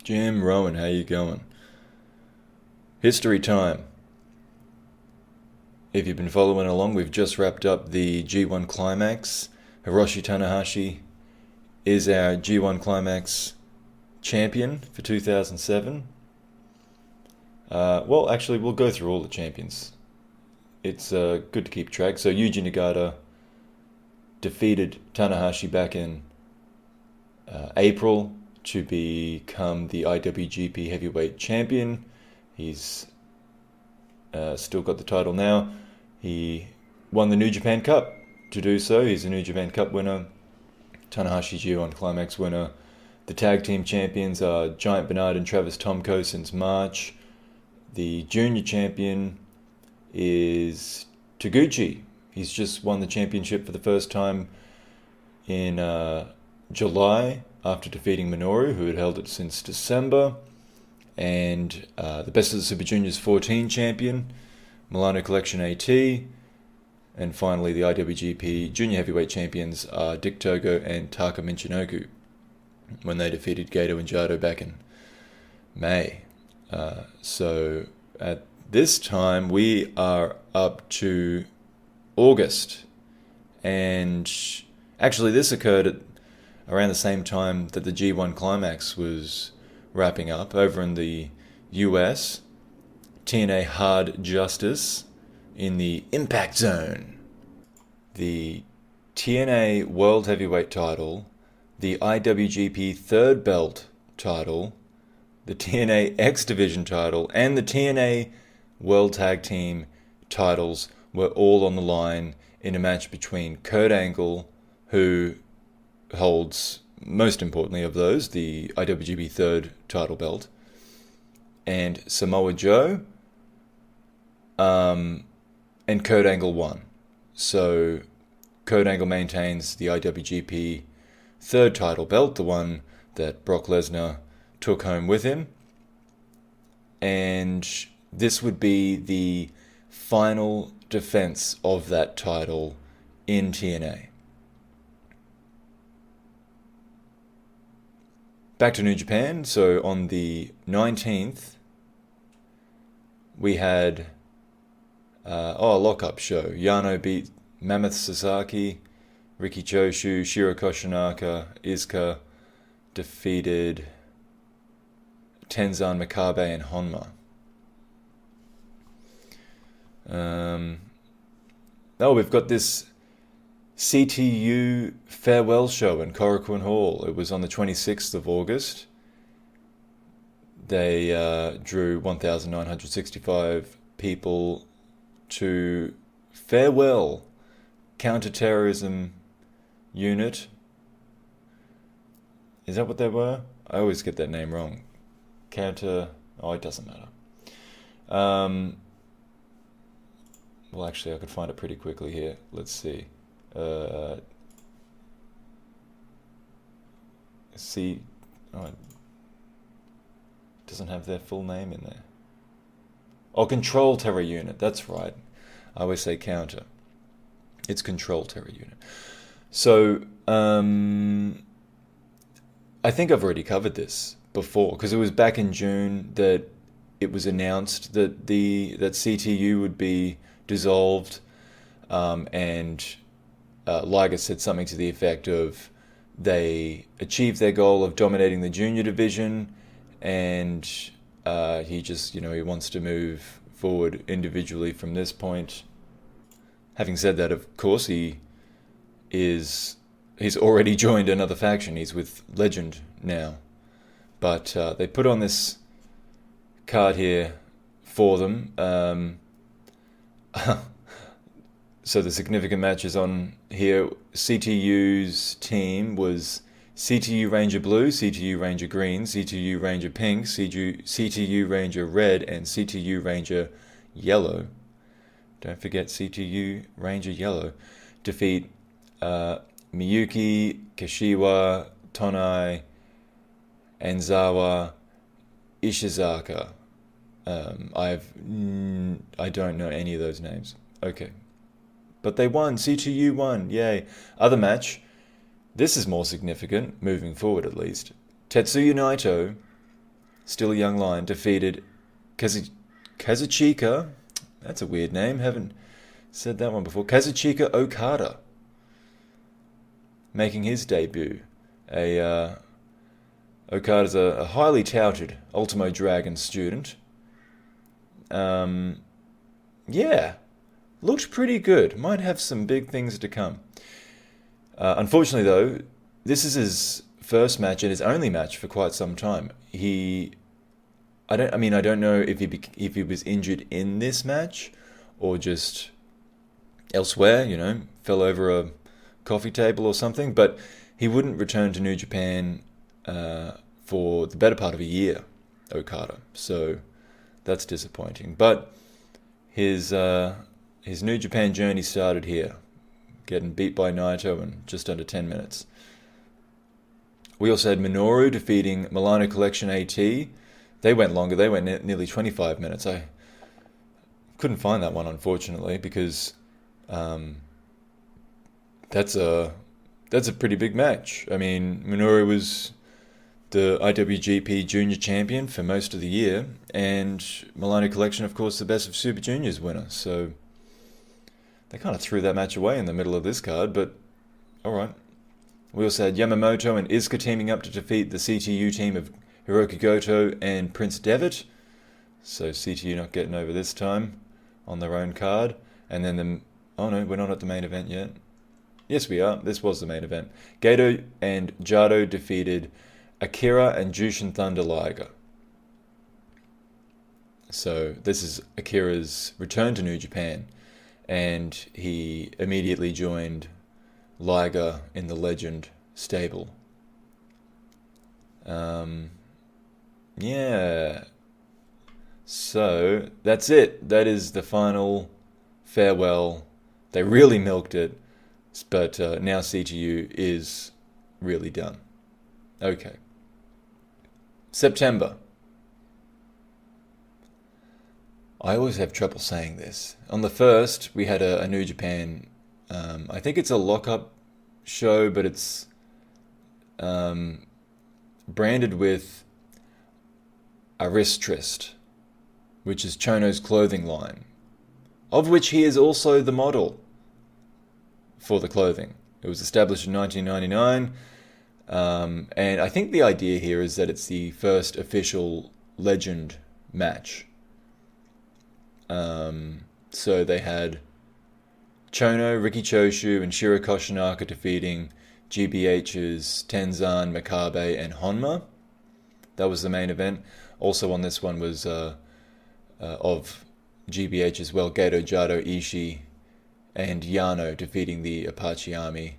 Jim, Rowan, how you going? History time. If you've been following along, we've just wrapped up the G1 Climax. Hiroshi Tanahashi is our G1 Climax champion for 2007. Actually, we'll go through all the champions. It's good to keep track. So Yuji Nagata defeated Tanahashi back in April to become the IWGP Heavyweight Champion. He's still got the title now. He won the New Japan Cup to do so. He's a New Japan Cup winner. Tanahashi G1 Climax winner. The tag team champions are Giant Bernard and Travis Tomko since March. The junior champion is Taguchi. He's just won the championship for the first time in July after defeating Minoru, who had held it since December. And the Best of the Super Juniors 14 champion, Milano Collection AT. And finally, the IWGP Junior Heavyweight champions are Dick Togo and Taka Michinoku when they defeated Gato and Jado back in May. So at this time, we are up to August. And actually, this occurred at around the same time that the G1 Climax was wrapping up over in the US. TNA Hard Justice in the Impact Zone. The TNA World Heavyweight title, the IWGP Third Belt title, the TNA X Division title, and the TNA World Tag Team titles were all on the line in a match between Kurt Angle, who holds, most importantly of those, the IWGP Third title belt, and Samoa Joe, and Kurt Angle won. So Kurt Angle maintains the IWGP Third title belt, the one that Brock Lesnar took home with him. And this would be the final defense of that title in TNA. Back to New Japan. So on the 19th, we had a lock-up show. Yano beat Mammoth Sasaki. Riki Choshu, Shiro Koshinaka, Izuka defeated Tenzan Makabe and Honma. We've got this CTU farewell show in Korakuen Hall. It was on the 26th of August. They drew 1,965 people to farewell counter-terrorism unit. Is that what they were? I always get that name wrong. It doesn't matter. Actually, I could find it pretty quickly here. Let's see. It doesn't have their full name in there. Oh, Control Terror Unit. That's right. I always say counter. It's Control Terror Unit. So, I think I've already covered this before, because it was back in June that it was announced that that CTU would be dissolved, and Liger said something to the effect of they achieved their goal of dominating the junior division, and he wants to move forward individually from this point. Having said that, of course, he's already joined another faction. He's with Legend now. But they put on this card here for them. So the significant matches on here. CTU's team was CTU Ranger Blue, CTU Ranger Green, CTU Ranger Pink, CTU Ranger Red, and CTU Ranger Yellow. Don't forget CTU Ranger Yellow. Defeat Miyuki, Kashiwa, Tonai, Anzawa, Ishizaka. I don't know any of those names. Okay. But they won. CTU won. Yay. Other match. This is more significant, moving forward at least. Tetsuya Naito still a young lion, defeated Kazuchika. That's a weird name. Haven't said that one before. Kazuchika Okada, making his debut. Okada's a highly touted Ultimo Dragon student. Yeah, looked pretty good. Might have some big things to come. Unfortunately, though, this is his first match and his only match for quite some time. I don't know if he was injured in this match or just elsewhere. Fell over a coffee table or something. But he wouldn't return to New Japan for the better part of a year, Okada. So that's disappointing. But his New Japan journey started here, getting beat by Naito in just under 10 minutes. We also had Minoru defeating Milano Collection AT. They went longer. They went nearly 25 minutes. I couldn't find that one, unfortunately, because that's a pretty big match. I mean, Minoru was the IWGP Junior Champion for most of the year, and Milano Collection, of course, the Best of Super Juniors winner. So they kind of threw that match away in the middle of this card, but all right. We also had Yamamoto and Iizuka teaming up to defeat the CTU team of Hiroki Goto and Prince Devitt. So CTU not getting over this time on their own card. And then oh no, we're not at the main event yet. Yes, we are. This was the main event. Gato and Jado defeated Akira and Jushin Thunder Liger. So this is Akira's return to New Japan, and he immediately joined Liger in the Legend stable. Yeah. So that's it. That is the final farewell. They really milked it, but now CTU is really done. Okay. September. I always have trouble saying this. On the 1st, we had a New Japan, I think it's a lockup show, but it's branded with Aristrist, which is Chono's clothing line, of which he is also the model for the clothing. It was established in 1999, and I think the idea here is that it's the first official Legend match. So they had Chono, Riki Choshu, and Shiro Koshinaka defeating GBH's Tenzan, Makabe, and Honma. That was the main event. Also on this one was of GBH as well, Gato, Jado, Ishii, and Yano defeating the Apache Army,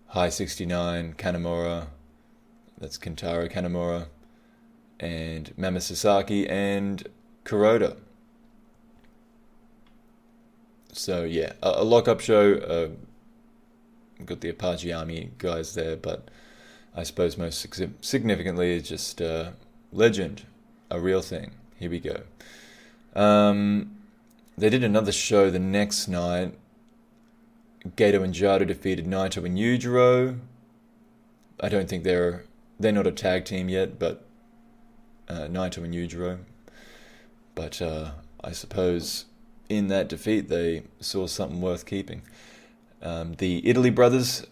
High 69, Kanemaru, that's Kentaro Kanemaru, and Mama Sasaki, and Kuroda. So yeah, a lock-up show. Got the Apache Army guys there, but I suppose most significantly is just Legend, a real thing. Here we go. They did another show the next night. Gato and Jado defeated Naito and Yujiro. I don't think they're not a tag team yet, but Naito and Yujiro. But I suppose in that defeat they saw something worth keeping. The Italy brothers.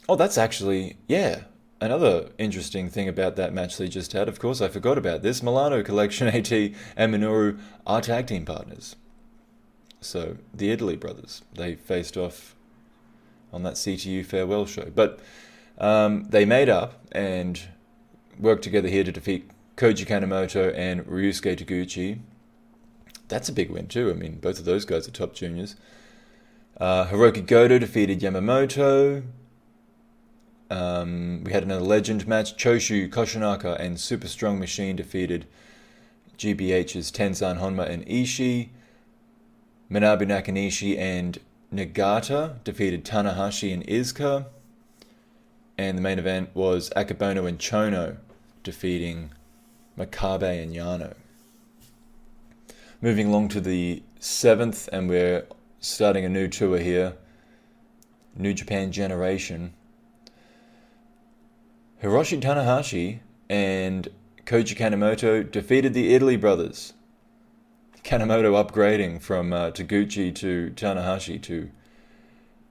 Oh, that's actually, yeah, another interesting thing about that match they just had. Of course, I forgot about this. Milano Collection AT and Minoru are tag team partners. So the Italy brothers, they faced off on that CTU farewell show. But they made up and worked together here to defeat Koji Kanemoto and Ryusuke Taguchi. That's a big win too. I mean, both of those guys are top juniors. Hiroki Goto defeated Yamamoto. We had another Legend match. Choshu, Koshinaka, and Super Strong Machine defeated GBH's Tenzan, Honma, and Ishii. Manabu Nakanishi and Nagata defeated Tanahashi and Iizuka. And the main event was Akebono and Chono defeating Makabe and Yano. Moving along to the 7th, and we're starting a new tour here. New Japan Generation. Hiroshi Tanahashi and Koji Kanemoto defeated the Italy brothers. Kanemoto upgrading from Taguchi to Tanahashi to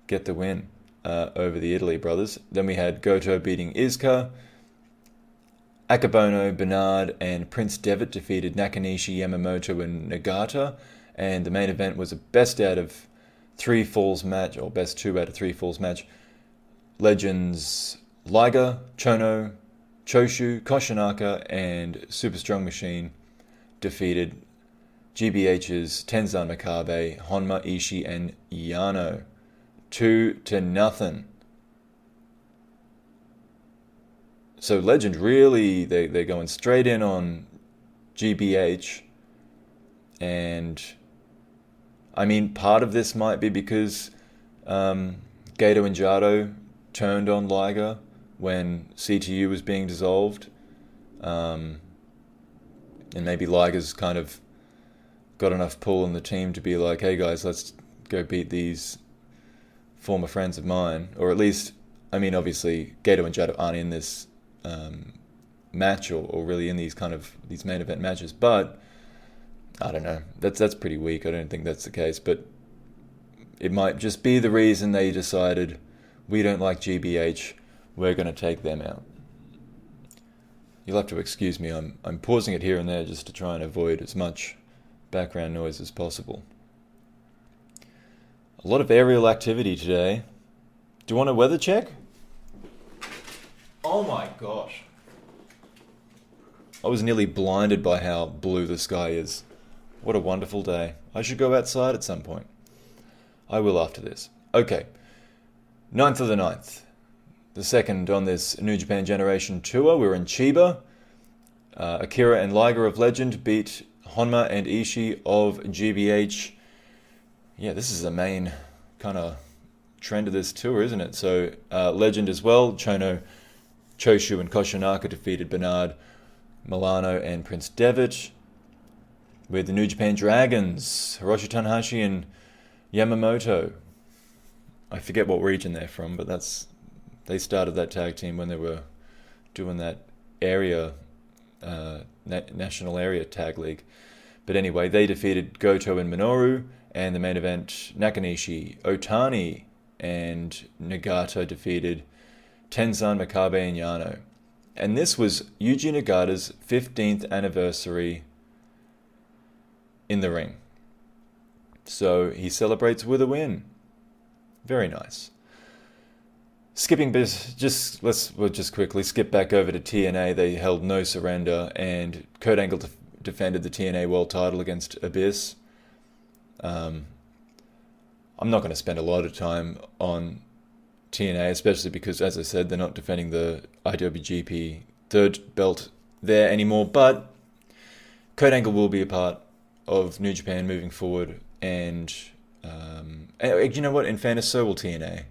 get the win over the Italy brothers. Then we had Goto beating Iizuka. Akebono, Bernard, and Prince Devitt defeated Nakanishi, Yamamoto, and Nagata. And the main event was a best out of 3 falls match, or best 2 out of 3 falls match. Legends Liger, Chono, Choshu, Koshinaka, and Super Strong Machine defeated GBH's Tenzan Makabe, Honma, Ishii, and Yano. 2-0. So Legend really, they're going straight in on GBH. And I mean, part of this might be because Gato and Jado turned on Liger when CTU was being dissolved. And maybe Liger's kind of got enough pull in the team to be like, hey guys, let's go beat these former friends of mine. Or at least, I mean, obviously, Gato and Jado aren't in this match or really in these main event matches, but I don't know. That's pretty weak. I don't think that's the case, but it might just be the reason they decided we don't like GBH. We're going to take them out. You'll have to excuse me. I'm pausing it here and there just to try and avoid as much background noise as possible. A lot of aerial activity today. Do you want a weather check? Oh my gosh. I was nearly blinded by how blue the sky is. What a wonderful day. I should go outside at some point. I will after this. Okay. 9th of the 9th. The second on this New Japan Generation Tour. We're in Chiba. Akira and Liger of Legend beat Honma and Ishii of GBH. Yeah, this is the main kind of trend of this tour, isn't it? So Legend as well. Chono, Choshu, and Koshinaka defeated Bernard, Milano, and Prince Devitt. With the New Japan Dragons, Hiroshi Tanahashi and Yamamoto. I forget what region they're from, but they started that tag team when they were doing that area, national area tag league. But anyway, they defeated Goto and Minoru, and the main event, Nakanishi, Otani, and Nagata defeated Tenzan, Makabe, and Yano. And this was Yuji Nagata's 15th anniversary in the ring. So he celebrates with a win. Very nice. Skipping this, we'll just quickly skip back over to TNA. They held no surrender, and Kurt Angle defended the TNA World Title against Abyss. I'm not going to spend a lot of time on TNA, especially because, as I said, they're not defending the IWGP third belt there anymore. But Kurt Angle will be a part of New Japan moving forward, and you know what? In fairness, so will TNA.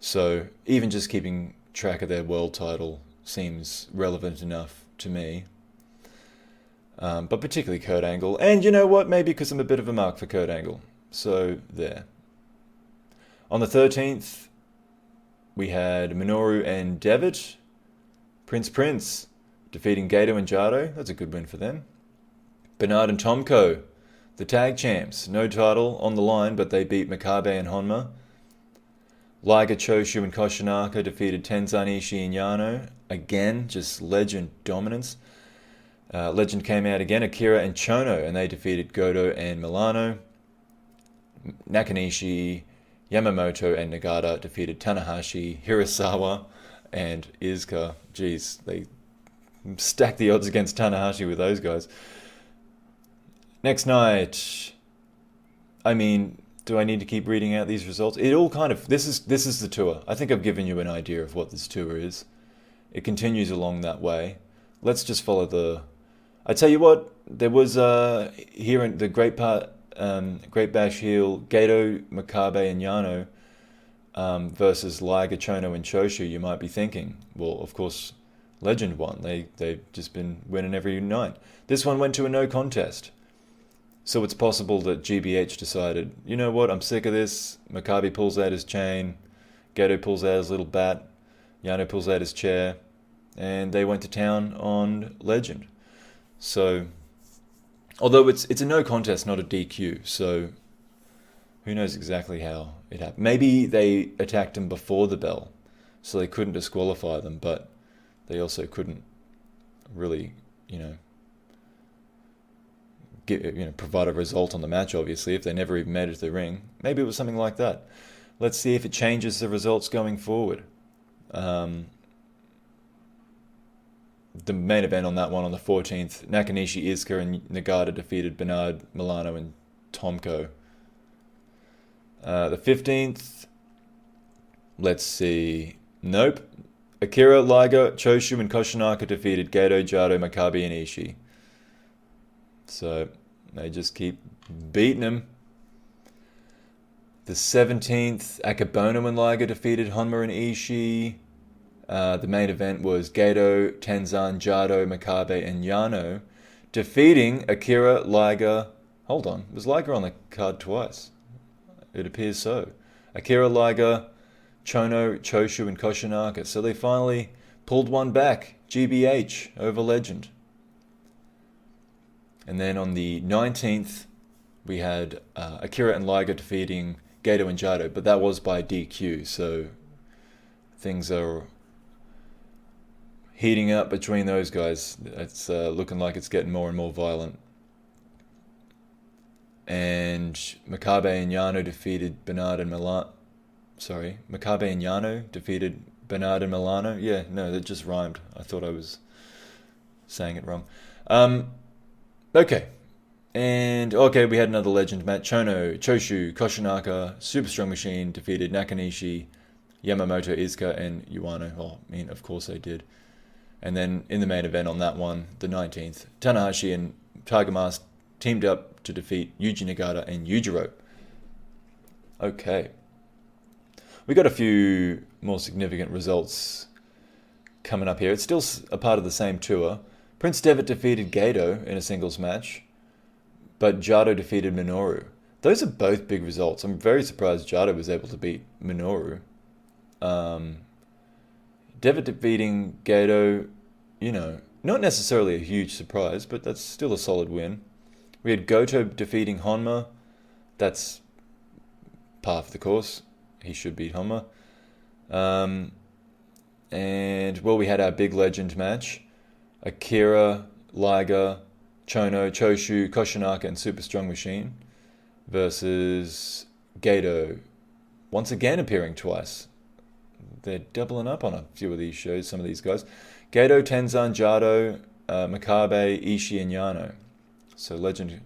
So even just keeping track of their world title seems relevant enough to me. But particularly Kurt Angle. And you know what? Maybe because I'm a bit of a mark for Kurt Angle. So there. On the 13th, we had Minoru and Devitt. Prince defeating Gato and Jado. That's a good win for them. Bernard and Tomko, the tag champs. No title on the line, but they beat Makabe and Honma. Liger, Choshu, and Koshinaka defeated Tenzan, Ishii, and Yano. Again, just Legend dominance. Legend came out again, Akira and Chono, and they defeated Goto and Milano. Nakanishi, Yamamoto, and Nagata defeated Tanahashi, Hirasawa, and Iizuka. Jeez, they stacked the odds against Tanahashi with those guys. Next night, I mean, do I need to keep reading out these results? It all kind of, this is the tour. I think I've given you an idea of what this tour is. It continues along that way. Let's just follow the... I tell you what, there was here in the Great Bash Heel, Gato, Makabe, and Yano versus Liger, Chono, and Choshu. You might be thinking, well, of course, Legend won. They've just been winning every night. This one went to a no contest. So it's possible that GBH decided, you know what, I'm sick of this. Makabe pulls out his chain. Gato pulls out his little bat. Yano pulls out his chair. and they went to town on Legend. So, although it's a no contest, not a DQ, so who knows exactly how it happened. Maybe they attacked him before the bell, so they couldn't disqualify them, but they also couldn't really, provide a result on the match, obviously, if they never even made it to the ring. Maybe it was something like that. Let's see if it changes the results going forward. The main event on that one on the 14th, Nakanishi, Iizuka, and Nagata defeated Bernard, Milano, and Tomko. The 15th, let's see. Nope. Akira, Liger, Choshu, and Koshinaka defeated Gato, Jado, Makabe, and Ishii. So they just keep beating him. The 17th, Akebono and Liger defeated Honma and Ishii. The main event was Gato, Tenzan, Jado, Makabe, and Yano defeating Akira, Liger. Hold on, was Liger on the card twice? It appears so. Akira, Liger, Chono, Choshu, and Koshinaka. So they finally pulled one back. GBH over Legend. And then on the 19th, we had Akira and Liger defeating Gato and Jado, but that was by DQ, so things are heating up between those guys. It's looking like it's getting more and more violent. And Makabe and Yano defeated Bernard and Milano. Sorry, Makabe and Yano defeated Bernard and Milano. Yeah, no, that just rhymed. I thought I was saying it wrong. Okay. And, we had another Legend match. Chono, Choshu, Koshinaka, Super Strong Machine defeated Nakanishi, Yamamoto, Iizuka, and Yuano. Oh, I mean, of course they did. And then in the main event on that one, the 19th, Tanahashi and Tiger Mask teamed up to defeat Yuji Nagata and Yujiro. Okay. We got a few more significant results coming up here. It's still a part of the same tour. Prince Devitt defeated Gato in a singles match, but Jado defeated Minoru. Those are both big results. I'm very surprised Jado was able to beat Minoru. Devitt defeating Gato, not necessarily a huge surprise, but that's still a solid win. We had Goto defeating Honma. That's par for the course. He should beat Honma. And, we had our big Legend match. Akira, Liger, Chono, Choshu, Koshinaka, and Super Strong Machine versus Gato, once again appearing twice. They're doubling up on a few of these shows, some of these guys. Gato, Tenzan, Jado, Makabe, Ishii, and Yano. So Legend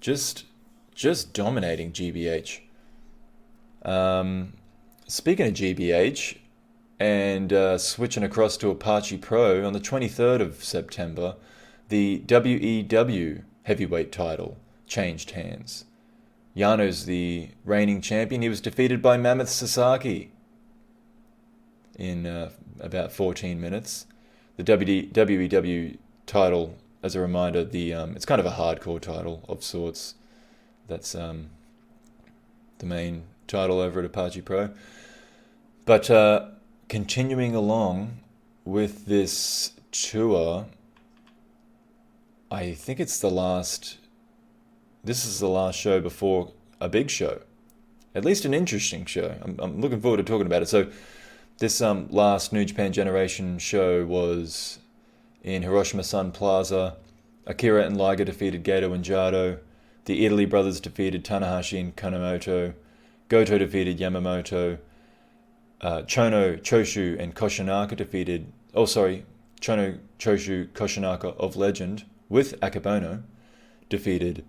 just dominating GBH. Speaking of GBH, and switching across to Apache Pro, on the 23rd of September, the WEW heavyweight title changed hands. Yano's the reigning champion. He was defeated by Mammoth Sasaki in about 14 minutes. The WEW title, as a reminder, it's kind of a hardcore title of sorts. That's the main title over at Apache Pro. But continuing along with this tour, I think it's this is the last show before a big show. At least an interesting show. I'm looking forward to talking about it. So this last New Japan Generation show was in Hiroshima Sun Plaza. Akira and Liger defeated Gato and Jado. The Italy brothers defeated Tanahashi and Kanemoto. Goto defeated Yamamoto. Chono, Choshu, and Koshinaka defeated... Chono, Choshu, Koshinaka of Legend with Akebono defeated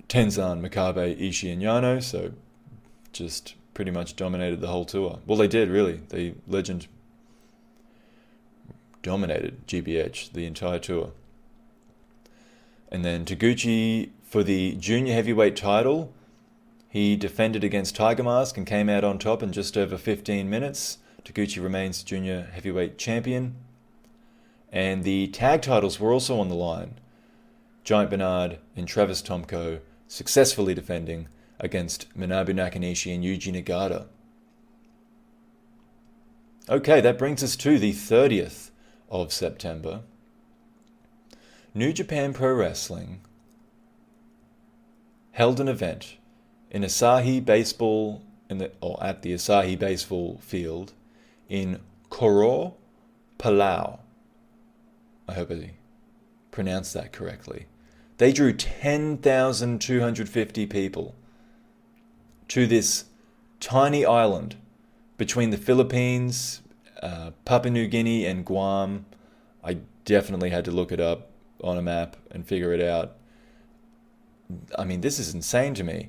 Tenzan, Makabe, Ishii, and Yano. So just pretty much dominated the whole tour. Well, they did, really. Legend dominated GBH the entire tour. And then Taguchi for the junior heavyweight title. He defended against Tiger Mask and came out on top in just over 15 minutes. Taguchi remains junior heavyweight champion. And the tag titles were also on the line. Giant Bernard and Travis Tomko successfully defending against Manabu Nakanishi and Yuji Nagata. Okay, that brings us to the 30th of September, New Japan Pro Wrestling held an event in Asahi Baseball at the Asahi Baseball Field in Koror, Palau. I hope I pronounced that correctly. They drew 10,250 people to this tiny island between the Philippines, Papua New Guinea, and Guam. I definitely had to look it up on a map and figure it out. I mean, this is insane to me.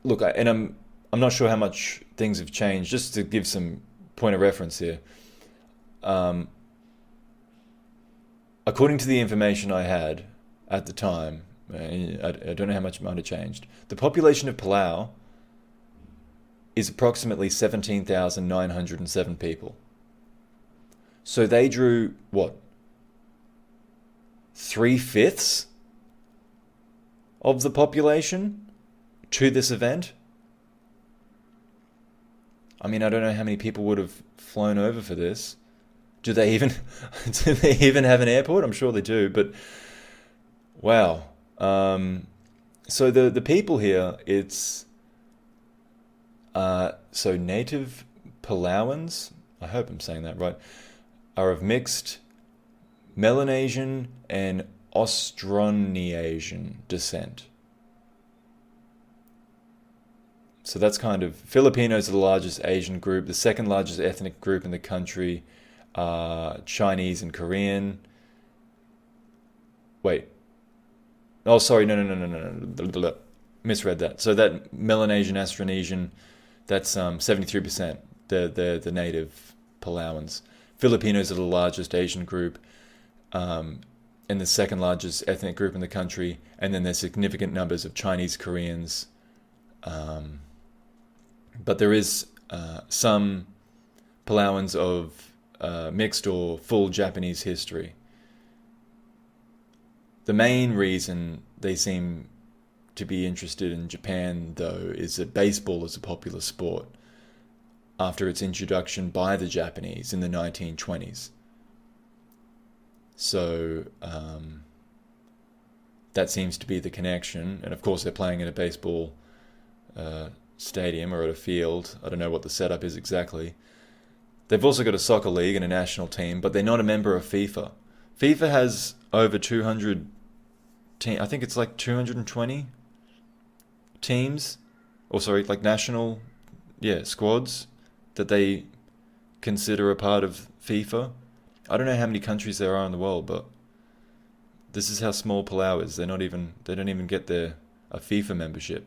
Look, I'm not sure how much things have changed. Just to give some point of reference here, according to the information I had at the time, I don't know how much it might have changed. The population of Palau is approximately 17,907 people. So they drew, what, 3/5 of the population to this event? I mean, I don't know how many people would have flown over for this. Do they even have an airport? I'm sure they do, but wow. So the people here, it's so native Palauans, I hope I'm saying that right, are of mixed Melanesian and Austronesian descent. So that's kind of, Filipinos are the largest Asian group. The second largest ethnic group in the country are Chinese and Korean. Wait. Oh, sorry. No. Misread that. So that Melanesian, Austronesian, that's 73%. The native Palauans. Filipinos are the largest Asian group, and the second largest ethnic group in the country. And then there's significant numbers of Chinese, Koreans. But there is some Palauans of mixed or full Japanese history. The main reason they seem to be interested in Japan, though, is that baseball is a popular sport after its introduction by the Japanese in the 1920s. So that seems to be the connection. And of course, they're playing in a baseball stadium or at a field. I don't know what the setup is exactly. They've also got a soccer league and a national team, but they're not a member of FIFA. FIFA has over 200 teams. I think it's like 220 teams, or sorry, like national, squads that they consider a part of FIFA. I don't know how many countries there are in the world, but this is how small Palau is. They don't even get a FIFA membership.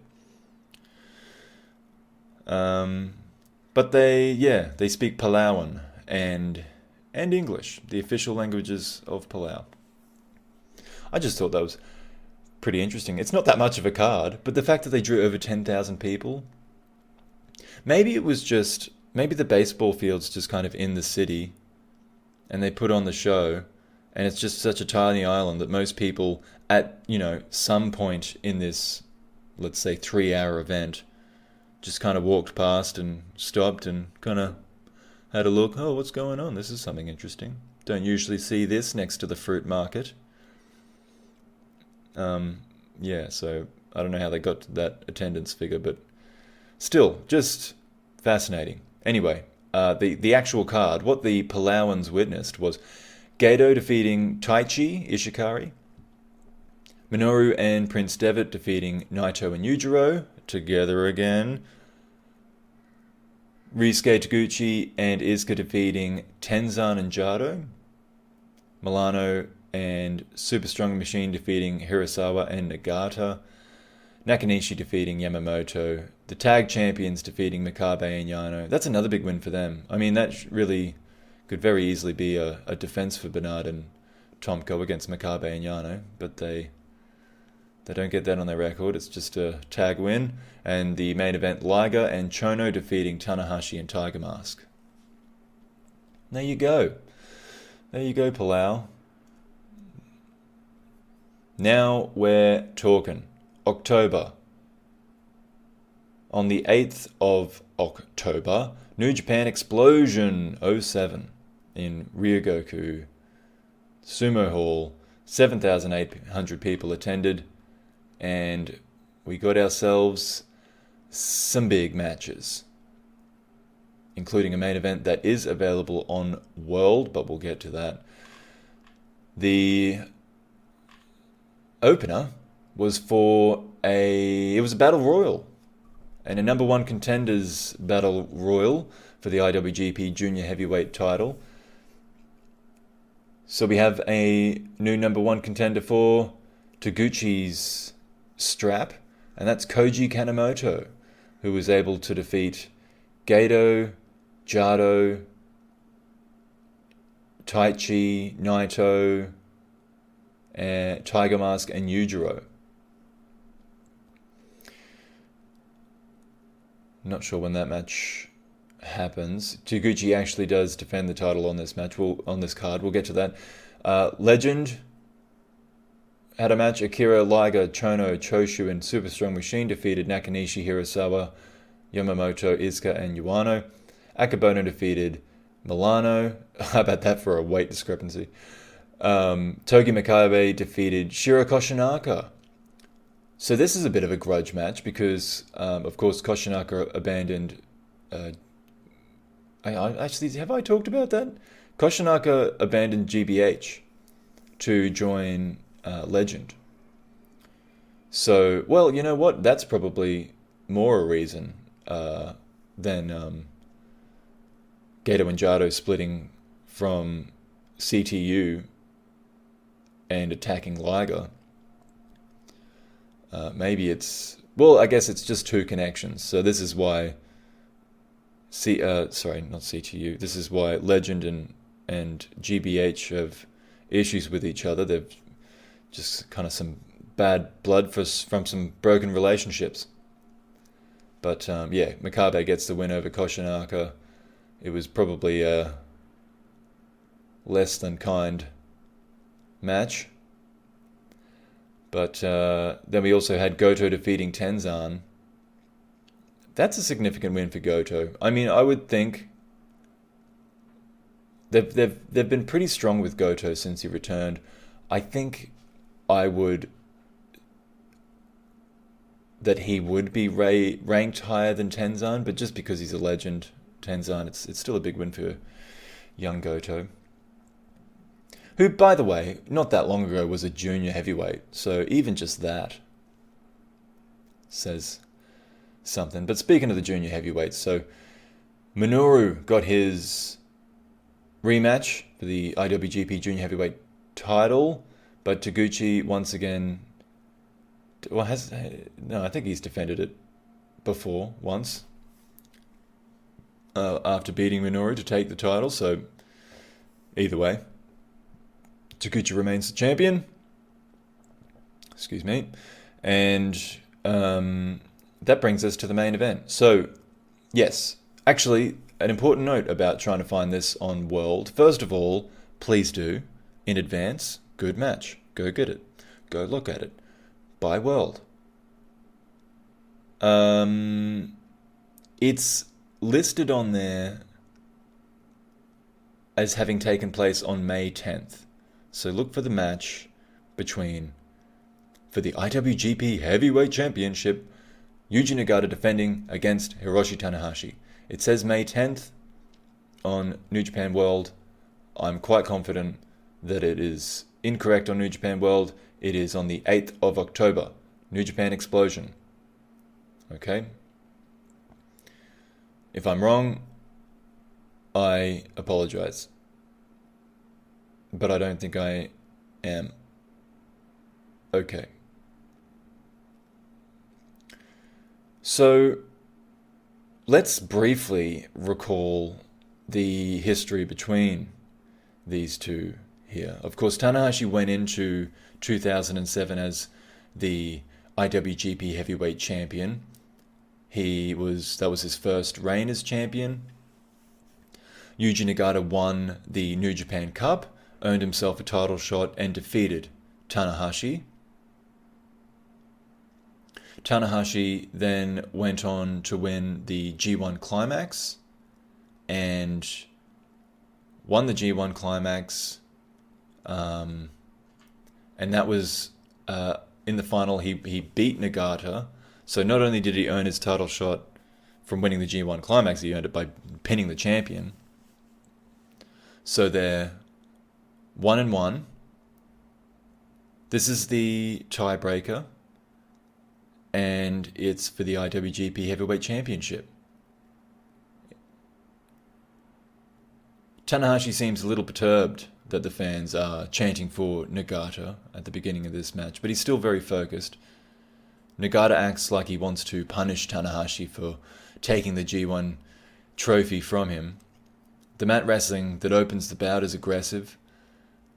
But they speak Palauan and English, the official languages of Palau. I just thought that was pretty interesting. It's not that much of a card, but the fact that they drew over 10,000 people, maybe the baseball field's just kind of in the city, and they put on the show, and it's just such a tiny island that most people at, some point in this, let's say, 3-hour event, just kind of walked past and stopped and kind of had a look. Oh, what's going on? This is something interesting. Don't usually see this next to the fruit market. So I don't know how they got to that attendance figure, but still, just fascinating. Anyway, the actual card, what the Palauans witnessed was Gedo defeating Taichi Ishikari, Minoru and Prince Devitt defeating Naito and Yujiro together again, Ryusuke Taguchi and Izuka defeating Tenzan and Jado, Milano and Super Strong Machine defeating Hirasawa and Nagata, Nakanishi defeating Yamamoto, the tag champions defeating Makabe and Yano. That's another big win for them. I mean, that really could very easily be a defense for Bernard and Tomko against Makabe and Yano, but they don't get that on their record. It's just a tag win. And the main event, Liger and Chono defeating Tanahashi and Tiger Mask. There you go. There you go, Palau. Now we're talking. October. On the 8th of October, New Japan Explosion 07. in Ryogoku Sumo Hall. 7,800 people attended, and we got ourselves some big matches, including a main event that is available on World, but we'll get to that. The opener was it was a battle royal, and a number one contenders battle royal for the IWGP Junior Heavyweight title. So we have a new number one contender for Taguchi's strap, and that's Koji Kanemoto, who was able to defeat Gato, Jado, Taichi, Naito, and Tiger Mask, and Yujiro. Not sure when that match happens. Taguchi actually does defend the title on this match. On this card, we'll get to that. Legend had a match. Akira, Liger, Chono, Choshu, and Super Strong Machine defeated Nakanishi, Hirasawa, Yamamoto, Iizuka, and Yuano. Akebono defeated Milano. How about that for a weight discrepancy? Togi Makabe defeated Shiro Koshinaka. So this is a bit of a grudge match because, of course, Koshinaka abandoned... have I talked about that? Koshinaka abandoned GBH to join Legend. So, well, you know what? That's probably more a reason than Gato and Jado splitting from CTU and attacking Liger. Maybe it's... Well, I guess it's just two connections. So this is why... not CTU. This is why Legend and GBH have issues with each other. They've just kind of some bad blood from some broken relationships. But Makabe gets the win over Koshinaka. It was probably a less than kind match. But then we also had Goto defeating Tenzan. That's a significant win for Goto. I mean, I would think they've been pretty strong with Goto since he returned. I think that he would be ranked higher than Tenzan, but just because he's a legend, Tenzan, it's still a big win for young Goto. Who, by the way, not that long ago was a junior heavyweight, so even just that says something. But speaking of the junior heavyweights, so Minoru got his rematch for the IWGP Junior Heavyweight title, but Taguchi once again... Well, I think he's defended it before, once, after beating Minoru to take the title, so either way, Taguchi remains the champion. Excuse me. And that brings us to the main event. So, yes, actually, an important note about trying to find this on World. First of all, please do, in advance, good match. Go get it. Go look at it. Buy World. It's listed on there as having taken place on May 10th. So look for the match for the IWGP Heavyweight Championship, Yuji Nagata defending against Hiroshi Tanahashi. It says May 10th on New Japan World. I'm quite confident that it is incorrect on New Japan World. It is on the 8th of October. New Japan Explosion. Okay? If I'm wrong, I apologize. But I don't think I am. Okay. So, let's briefly recall the history between these two here. Of course, Tanahashi went into 2007 as the IWGP Heavyweight Champion. That was his first reign as champion. Yuji Nagata won the New Japan Cup, earned himself a title shot, and defeated Tanahashi. Tanahashi then went on to win the G1 Climax and won the G1 Climax, and that was in the final. He beat Nagata, so not only did he earn his title shot from winning the G1 Climax, he earned it by pinning the champion. So they're 1-1. This is the tiebreaker, and it's for the IWGP Heavyweight Championship. Tanahashi seems a little perturbed that the fans are chanting for Nagata at the beginning of this match, but he's still very focused. Nagata acts like he wants to punish Tanahashi for taking the G1 trophy from him. The mat wrestling that opens the bout is aggressive.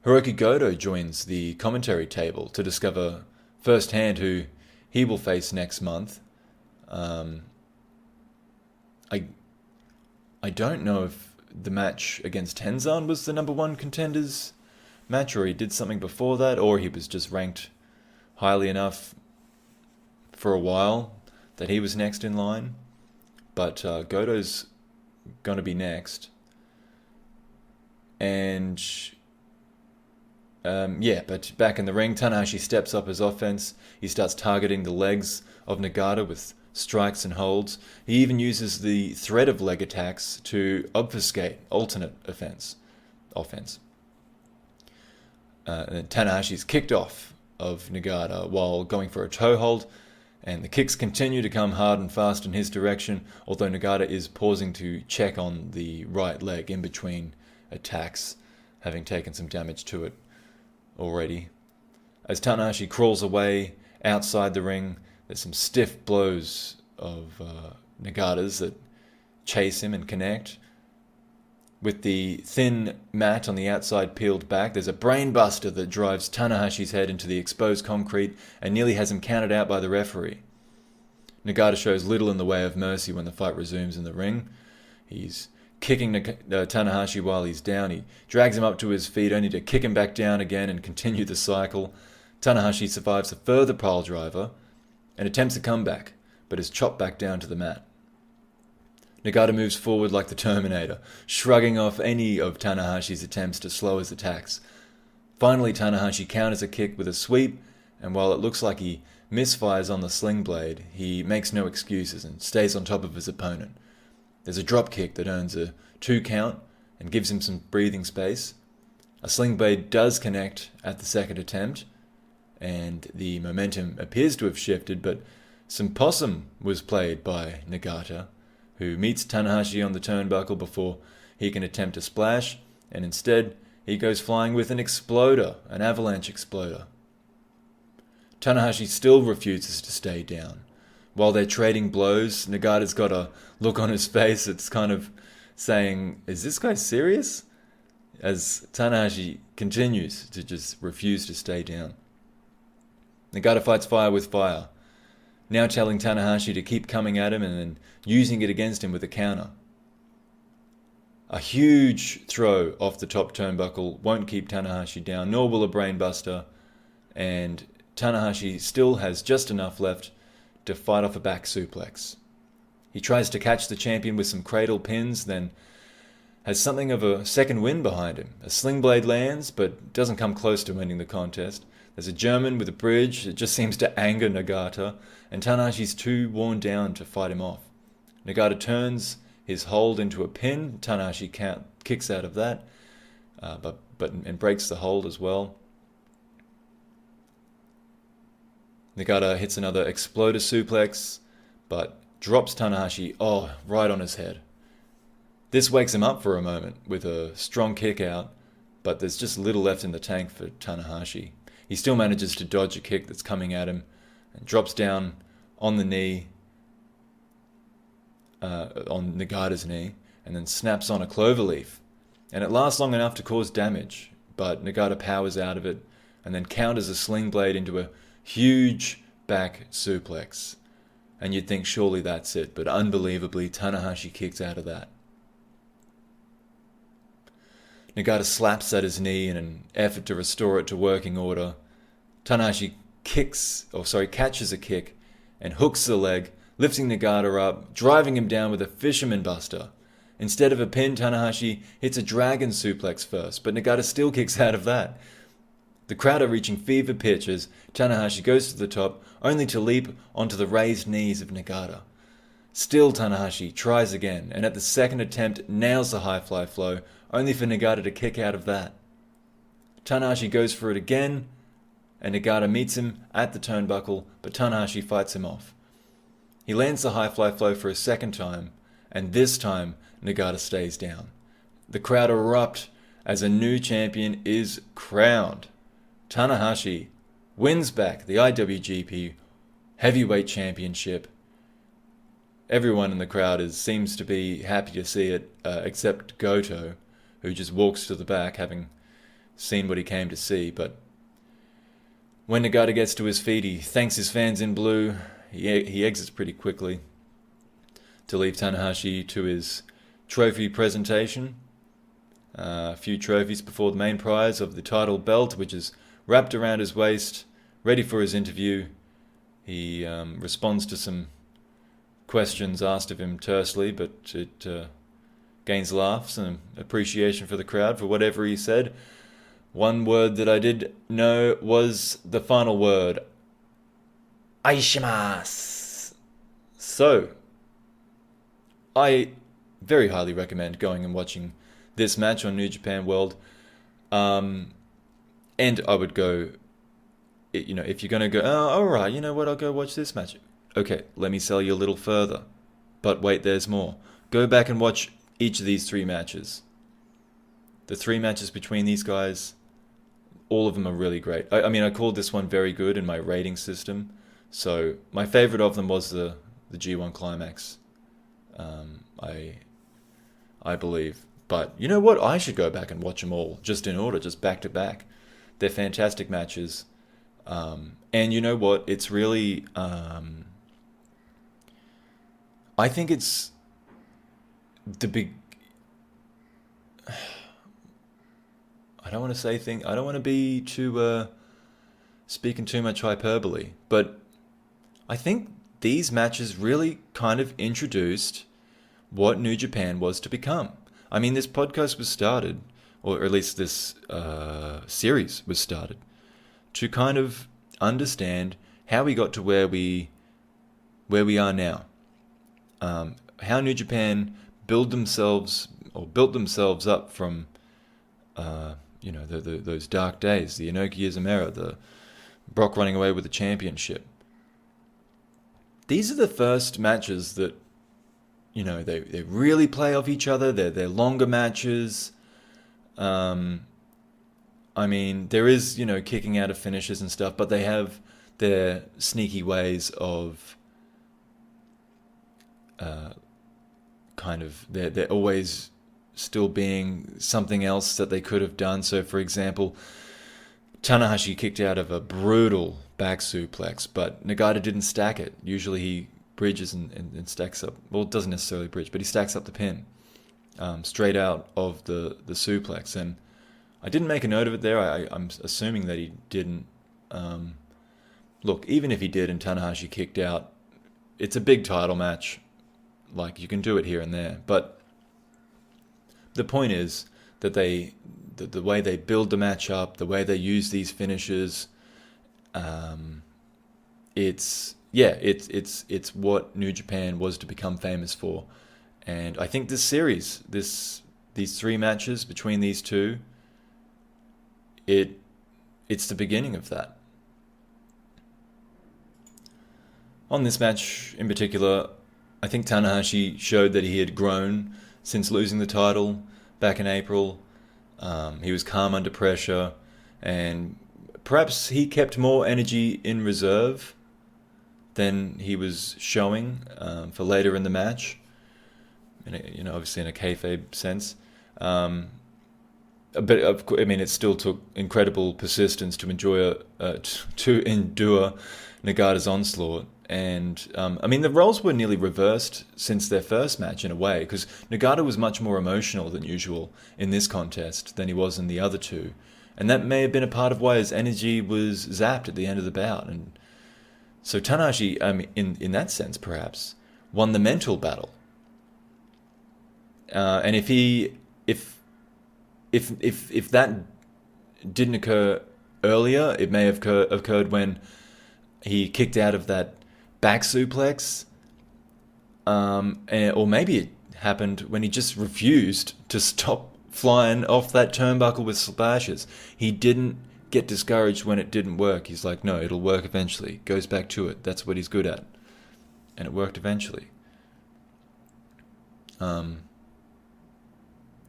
Hiroki Goto joins the commentary table to discover firsthand who he will face next month. I don't know if the match against Tenzan was the number one contenders match, or he did something before that, or he was just ranked highly enough for a while that he was next in line. But Goto's going to be next. And but back in the ring, Tanahashi steps up his offense. He starts targeting the legs of Nagata with strikes and holds. He even uses the threat of leg attacks to obfuscate alternate offense. And Tanahashi's kicked off of Nagata while going for a toe hold, and the kicks continue to come hard and fast in his direction, although Nagata is pausing to check on the right leg in between attacks, having taken some damage to it already. As Tanahashi crawls away outside the ring, there's some stiff blows of Nagata's that chase him and connect. With the thin mat on the outside peeled back, there's a brainbuster that drives Tanahashi's head into the exposed concrete and nearly has him counted out by the referee. Nagata shows little in the way of mercy when the fight resumes in the ring. He's kicking Tanahashi while he's down. He drags him up to his feet only to kick him back down again and continue the cycle. Tanahashi survives a further pile driver and attempts a comeback, but is chopped back down to the mat. Nagata moves forward like the Terminator, shrugging off any of Tanahashi's attempts to slow his attacks. Finally, Tanahashi counters a kick with a sweep, and while it looks like he misfires on the sling blade, he makes no excuses and stays on top of his opponent. There's a drop kick that earns a 2 count and gives him some breathing space. A sling blade does connect at the second attempt, and the momentum appears to have shifted, but some possum was played by Nagata, who meets Tanahashi on the turnbuckle before he can attempt a splash, and instead he goes flying with an exploder, an avalanche exploder. Tanahashi still refuses to stay down. While they're trading blows, Nagata's got a look on his face that's kind of saying, is this guy serious? As Tanahashi continues to just refuse to stay down. Nagata fights fire with fire, now telling Tanahashi to keep coming at him and then using it against him with a counter. A huge throw off the top turnbuckle won't keep Tanahashi down, nor will a brainbuster, and Tanahashi still has just enough left to fight off a back suplex. He tries to catch the champion with some cradle pins, then has something of a second wind behind him. A sling blade lands, but doesn't come close to winning the contest. There's a German with a bridge that just seems to anger Nagata, and Tanahashi's too worn down to fight him off. Nagata turns his hold into a pin. Tanahashi kicks out of that, and breaks the hold as well. Nagata hits another exploder suplex, but drops Tanahashi right on his head. This wakes him up for a moment with a strong kick out, but there's just little left in the tank for Tanahashi. He still manages to dodge a kick that's coming at him and drops down on the knee, on Nagata's knee, and then snaps on a cloverleaf. And it lasts long enough to cause damage, but Nagata powers out of it and then counters a sling blade into a huge back suplex. And you'd think surely that's it, but unbelievably Tanahashi kicks out of that. Nagata slaps at his knee in an effort to restore it to working order. Tanahashi catches a kick and hooks the leg, lifting Nagata up, driving him down with a fisherman buster. Instead of a pin, Tanahashi hits a dragon suplex first, but Nagata still kicks out of that. The crowd are reaching fever pitch as Tanahashi goes to the top, only to leap onto the raised knees of Nagata. Still, Tanahashi tries again, and at the second attempt nails the high fly flow, only for Nagata to kick out of that. Tanahashi goes for it again, and Nagata meets him at the turnbuckle, but Tanahashi fights him off. He lands the high fly flow for a second time, and this time Nagata stays down. The crowd erupt as a new champion is crowned. Tanahashi wins back the IWGP Heavyweight Championship. Everyone in the crowd seems to be happy to see it, except Goto, who just walks to the back, having seen what he came to see. But when Nagata gets to his feet, he thanks his fans in blue. He exits pretty quickly to leave Tanahashi to his trophy presentation. A few trophies before the main prize of the title belt, which is wrapped around his waist, ready for his interview. He responds to some questions asked of him tersely, but it gains laughs and appreciation for the crowd for whatever he said. One word that I did know was the final word. Aishimasu. So, I very highly recommend going and watching this match on New Japan World. And I would go, if you're going to go, oh, alright, you know what, I'll go watch this match. Okay, let me sell you a little further. But wait, there's more. Go back and watch each of these 3 matches. The 3 matches between these guys, all of them are really great. I called this one very good in my rating system. So my favorite of them was the G1 Climax. I believe. But you know what? I should go back and watch them all, just in order, just back to back. They're fantastic matches. And you know what? It's really... I think it's the big... I don't want to be too... speaking too much hyperbole. But I think these matches really kind of introduced what New Japan was to become. I mean, this podcast was started, or at least this series was started, to kind of understand how we got to where we are now. How New Japan built themselves up from those dark days, the Inokiism era, the Brock running away with the championship. These are the first matches that they really play off each other. They're longer matches. There is kicking out of finishes and stuff, but they have their sneaky ways of they're always still being something else that they could have done. So, for example, Tanahashi kicked out of a brutal back suplex, but Nagata didn't stack it. Usually he bridges and stacks up. Well, it doesn't necessarily bridge, but he stacks up the pin straight out of the suplex. And I didn't make a note of it there. I'm assuming that he didn't. Look, even if he did and Tanahashi kicked out, it's a big title match. Like, you can do it here and there. But the point is that the way they build the match up, the way they use these finishes, it's what New Japan was to become famous for. And I think this series, these 3 matches between these two, it's the beginning of that. On this match in particular, I think Tanahashi showed that he had grown since losing the title back in April. He was calm under pressure, and perhaps he kept more energy in reserve than he was showing for later in the match. Obviously in a kayfabe sense. But it still took incredible persistence to endure Nagata's onslaught. And the roles were nearly reversed since their first match in a way, because Nagata was much more emotional than usual in this contest than he was in the other 2. And that may have been a part of why his energy was zapped at the end of the bout. And so Tanahashi, in that sense perhaps, won the mental battle. And if that didn't occur earlier, it may have occurred when he kicked out of that back suplex, or maybe it happened when he just refused to stop flying off that turnbuckle with splashes. He didn't get discouraged when it didn't work. He's like, no, it'll work eventually. Goes back to it. That's what he's good at. And it worked eventually.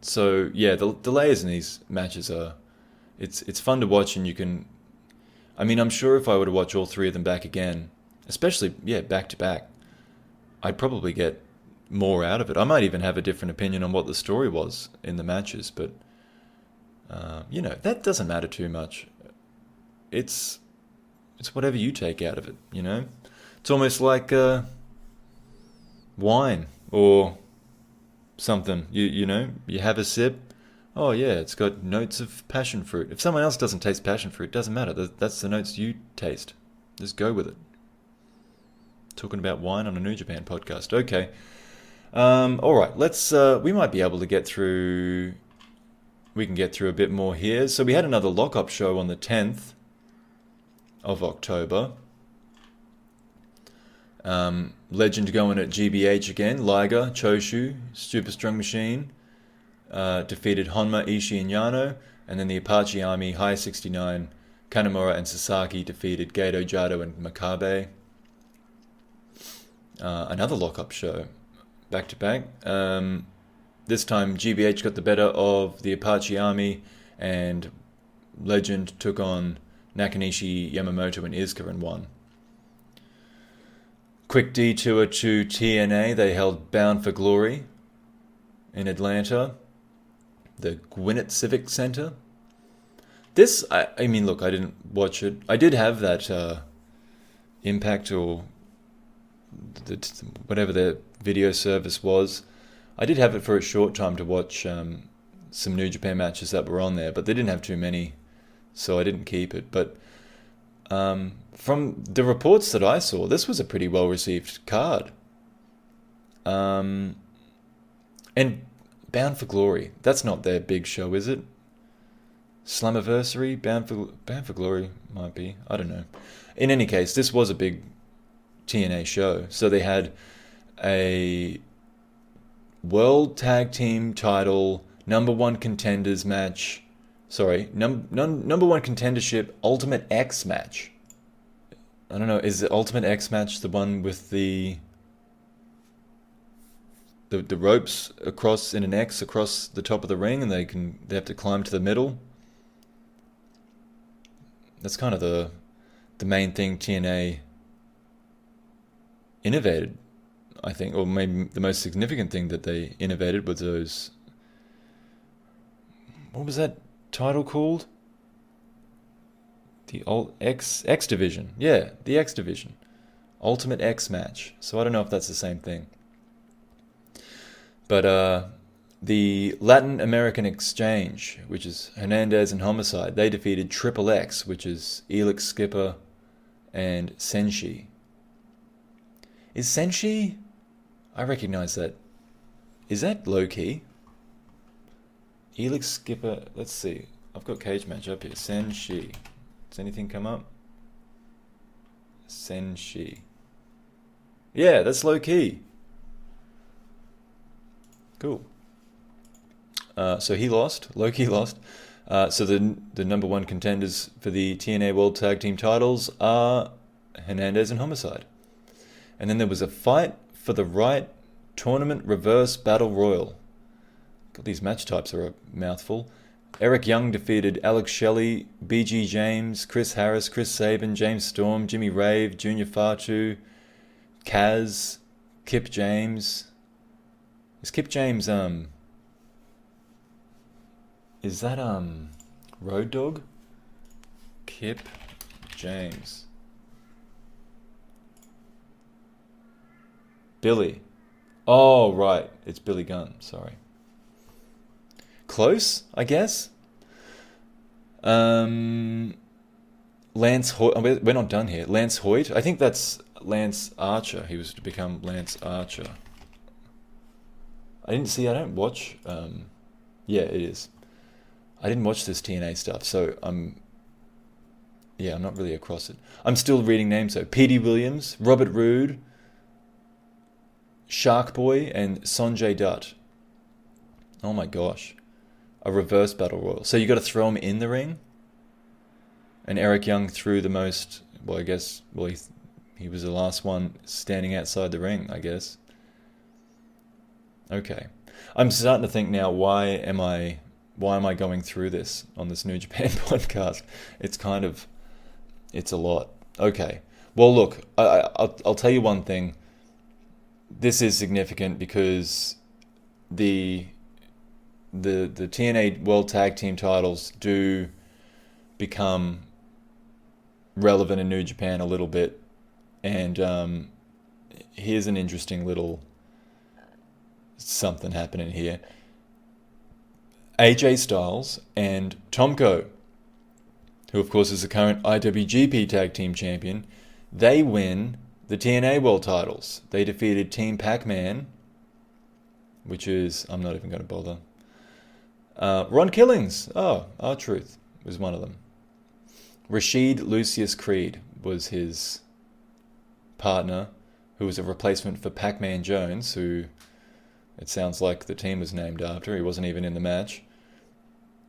So yeah, the layers in these matches are, it's fun to watch, and you can, I mean, I'm sure if I were to watch all three of them back again, especially back to back, I'd probably get more out of it. I might even have a different opinion on what the story was in the matches, but that doesn't matter too much. It's whatever you take out of it. It's almost like wine or something. You have a sip. Oh yeah, it's got notes of passion fruit. If someone else doesn't taste passion fruit, it doesn't matter. That's the notes you taste. Just go with it. Talking about wine on a New Japan podcast. Okay. All right. Let's. We might be able to get through. We can get through a bit more here. So we had another lock-up show on the 10th of October. Legend going at GBH again. Liger, Choshu, Super Strong Machine defeated Honma, Ishii, and Yano. And then the Apache Army, High 69, Kanemaru, and Sasaki defeated Gato, Jado, and Makabe. Another lock-up show, back to back. This time GBH got the better of the Apache Army, and Legend took on Nakanishi, Yamamoto, and Iizuka and won. Quick detour to TNA. They held Bound for Glory in Atlanta, the Gwinnett Civic Center. This, I mean, look, I didn't watch it. I did have that Impact or whatever their video service was. I did have it for a short time to watch some New Japan matches that were on there, but they didn't have too many, so I didn't keep it. But from the reports that I saw, this was a pretty well-received card. And Bound for Glory, that's not their big show, is it? Slammiversary? Bound for Glory might be. I don't know. In any case, this was a big TNA show. So they had a World Tag Team title number one contenders match. Sorry, number one contendership Ultimate X match. I don't know, is the Ultimate X match the one with the ropes across in an X across the top of the ring, and they have to climb to the middle? That's kind of the main thing TNA innovated, I think, or maybe the most significant thing that they innovated was those. What was that title called? The X Division. Yeah, the X Division. Ultimate X match. So I don't know if that's the same thing. But the Latin American Exchange, which is Hernandez and Homicide, they defeated Triple X, which is Elix Skipper and Senshi. Is Senshi? I recognize that. Is that low-key? Elix Skipper, let's see. I've got cage match up here. Senshi. Does anything come up? Senshi. Yeah, that's low-key. Cool. So he lost. Low-key lost. So the number one contenders for the TNA World Tag Team titles are Hernandez and Homicide. And then there was a fight for the right tournament reverse battle royal. God, these match types are a mouthful. Eric Young defeated Alex Shelley, BG James, Chris Harris, Chris Sabin, James Storm, Jimmy Rave, Junior Fatu, Kaz, Kip James. Is Kip James is that Road Dogg? Kip James. Billy. Oh, right. It's Billy Gunn. Sorry. Close, I guess. Lance Hoyt. We're not done here. Lance Hoyt. I think that's Lance Archer. He was to become Lance Archer. I don't watch. Yeah, it is. I didn't watch this TNA stuff, so I'm not really across it. I'm still reading names though. Petey Williams, Robert Roode, Shark Boy, and Sonjay Dutt. Oh my gosh. A reverse battle royal. So you got to throw him in the ring? And Eric Young threw the most, well, I guess, he was the last one standing outside the ring, I guess. Okay. I'm starting to think now, why am I going through this on this New Japan podcast? It's a lot. Okay. Well, look, I'll tell you one thing. This is significant because the TNA World Tag Team titles do become relevant in New Japan a little bit. And here's an interesting little something happening here. AJ Styles and Tomko, who of course is the current IWGP Tag Team Champion, they win the TNA World titles. They defeated Team Pac-Man, which is, I'm not even going to bother. Ron Killings, R-Truth was one of them. Rashid Lucius Creed was his partner, who was a replacement for Pac-Man Jones, who it sounds like the team was named after. He wasn't even in the match.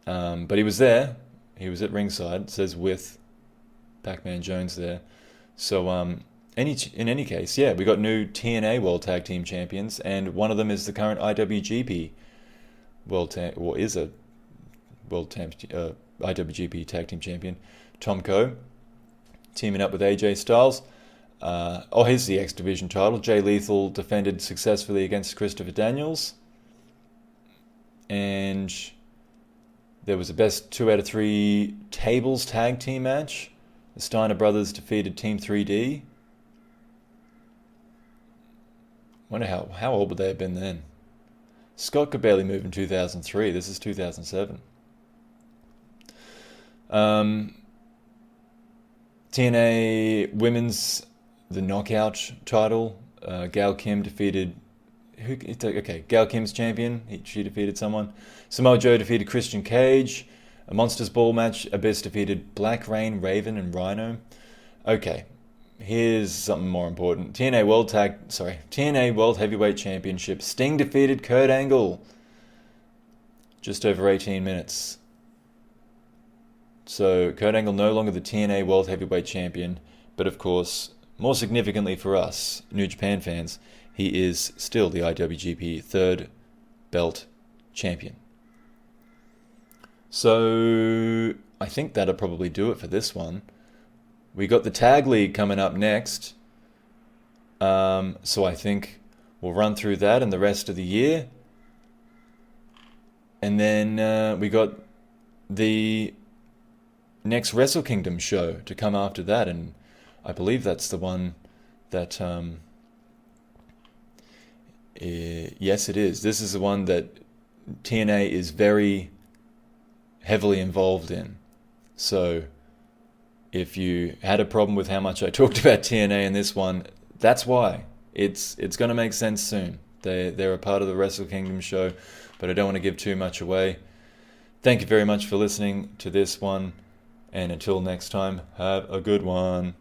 But he was there. He was at ringside. It says with Pac-Man Jones there. So in any case, yeah, we got new TNA World Tag Team Champions, and one of them is the current IWGP IWGP Tag Team Champion, Tomko, teaming up with AJ Styles. Here's the X Division title. Jay Lethal defended successfully against Christopher Daniels. And there was a best 2 out of 3 tables tag team match. The Steiner brothers defeated Team 3D. Wonder how old would they have been then? Scott could barely move in 2003. This is 2007. TNA Women's, the Knockout title. Gail Kim defeated... Gail Kim's champion. She defeated someone. Samoa Joe defeated Christian Cage. A Monsters Ball match. Abyss defeated Black Rain, Raven, and Rhino. Okay. Here's something more important. TNA World Heavyweight Championship. Sting defeated Kurt Angle. Just over 18 minutes. So Kurt Angle no longer the TNA World Heavyweight Champion, but of course, more significantly for us New Japan fans, he is still the IWGP third belt champion. So I think that'll probably do it for this one. We got the Tag League coming up next. So I think we'll run through that and the rest of the year. And then we got the next Wrestle Kingdom show to come after that. And I believe that's the one that... yes, it is. This is the one that TNA is very heavily involved in. So... if you had a problem with how much I talked about TNA in this one, that's why. It's going to make sense soon. They're a part of the Wrestle Kingdom show, but I don't want to give too much away. Thank you very much for listening to this one, and until next time, have a good one.